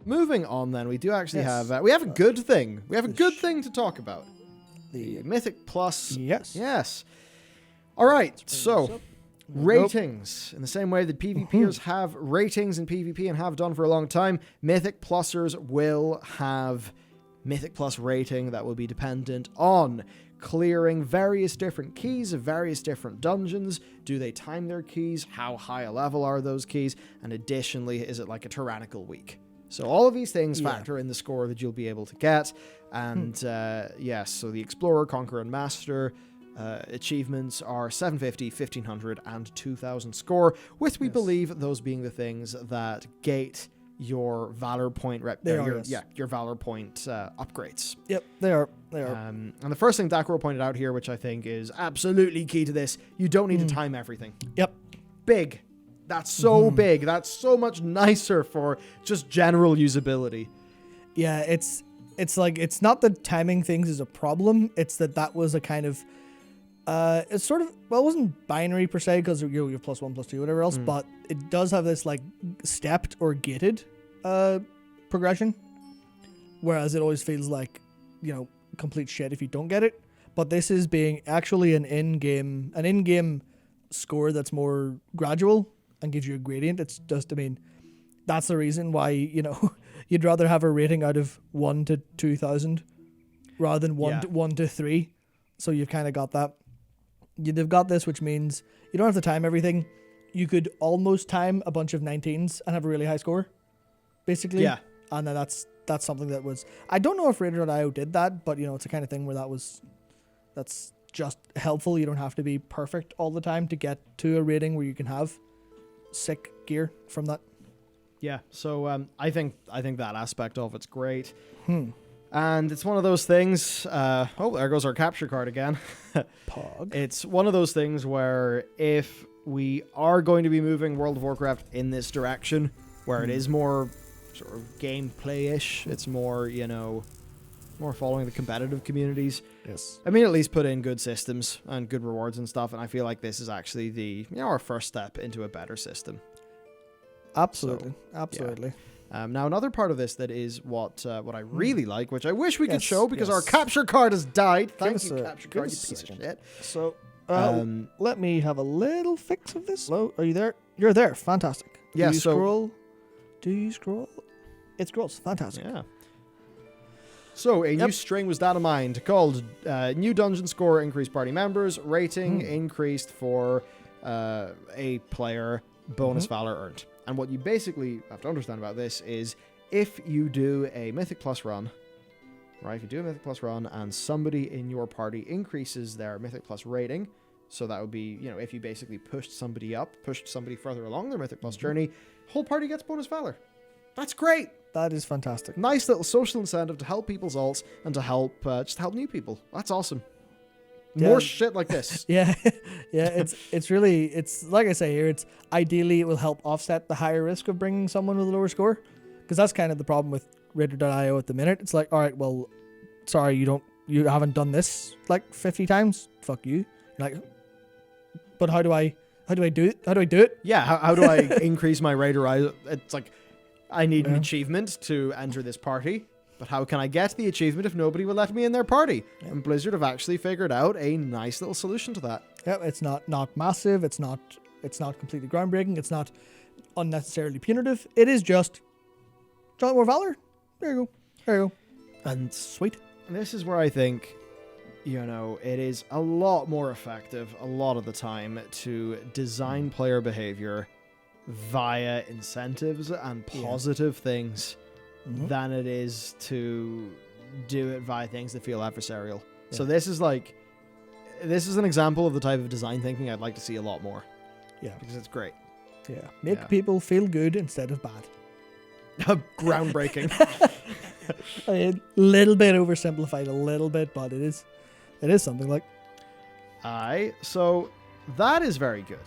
moving on then, we do actually Yes. have... we have a good thing. We have a good thing to talk about. The The Mythic Plus. Yes. Yes. All right, Bring this so... up. Ratings. In the same way that PvPers have ratings in PvP and have done for a long time, Mythic Plusers will have Mythic Plus rating that will be dependent on clearing various different keys of various different dungeons. Do they time their keys? How high a level are those keys? And additionally, is it like a tyrannical week? So all of these things factor in the score that you'll be able to get. And yes, so the Explorer, Conqueror, and Master achievements are 750, 1500, and 2000 score, with we believe those being the things that gate your Valor point your Valor point upgrades. Yep, they are. And the first thing Dakro pointed out here, which I think is absolutely key to this, you don't need to time everything. Yep. Big. That's so big. That's so much nicer for just general usability. Yeah, it's like, it's not that timing things is a problem. It's that was a kind of it's sort of, well, it wasn't binary per se because you have +1, +2, whatever else, but it does have this like stepped or gated progression, whereas it always feels like, you know, complete shit if you don't get it. But this is being actually an in-game score that's more gradual and gives you a gradient. It's just, I mean, that's the reason why, you know, you'd rather have a rating out of 1 to 2000 rather than 1 to 3. So you've kind of got that. They've got this, which means you don't have to time everything. You could almost time a bunch of 19s and have a really high score, basically. Yeah. And then that's something that was... I don't know if Raider.io did that, but, you know, it's a kind of thing where that's just helpful. You don't have to be perfect all the time to get to a rating where you can have sick gear from that. Yeah, so I think that aspect of it's great. And it's one of those things... oh, there goes our capture card again. Pog. It's one of those things where if we are going to be moving World of Warcraft in this direction, where it is more sort of gameplay-ish, it's more, you know, more following the competitive communities. Yes. I mean, at least put in good systems and good rewards and stuff, and I feel like this is actually our first step into a better system. Absolutely. So, Absolutely. Yeah. Now, another part of this that is what I really like, which I wish we could show because our yes. capture card has died. Thank you, us a- capture give card, you us a piece of second. shit. So, Um, let me have a little fix of this. Hello, are you there? You're there. Fantastic. Yeah, Do you so- scroll? Do you scroll? It scrolls. Fantastic. Yeah. So, a new string was data mined called New Dungeon Score Increased Party Members. Rating increased for a player. Bonus Valor earned. And what you basically have to understand about this is if you do a Mythic Plus run, right? If you do a Mythic Plus run and somebody in your party increases their Mythic Plus rating, so that would be, you know, if you basically pushed somebody further along their Mythic Plus journey, whole party gets bonus Valor. That's great. That is fantastic. Nice little social incentive to help people's alts and to help just help new people. That's awesome. Yeah. More shit like this. Yeah, yeah. It's really, it's like I say here. It's ideally it will help offset the higher risk of bringing someone with a lower score, because that's kind of the problem with Raider.io at the minute. It's like, all right, well, sorry, you haven't done this like 50 times. Fuck you. You're like, but how do I do it? How do I do it? Yeah, how do I increase my Raider? It's like, I need an achievement to enter this party, but how can I get the achievement if nobody will let me in their party? Yeah. And Blizzard have actually figured out a nice little solution to that. Yeah, it's not massive. It's not completely groundbreaking. It's not unnecessarily punitive. It is just more Valor. There you go. There you go. And Sweet. this is where I think, you know, it is a lot more effective a lot of the time to design player behavior via incentives and positive things than it is to do it via things that feel adversarial. Yeah. So this is an example of the type of design thinking I'd like to see a lot more. Yeah. Because it's great. Yeah. Make Yeah. people feel good instead of bad. Groundbreaking. A little bit oversimplified, a little bit, but it is something like. Aye, so that is very good.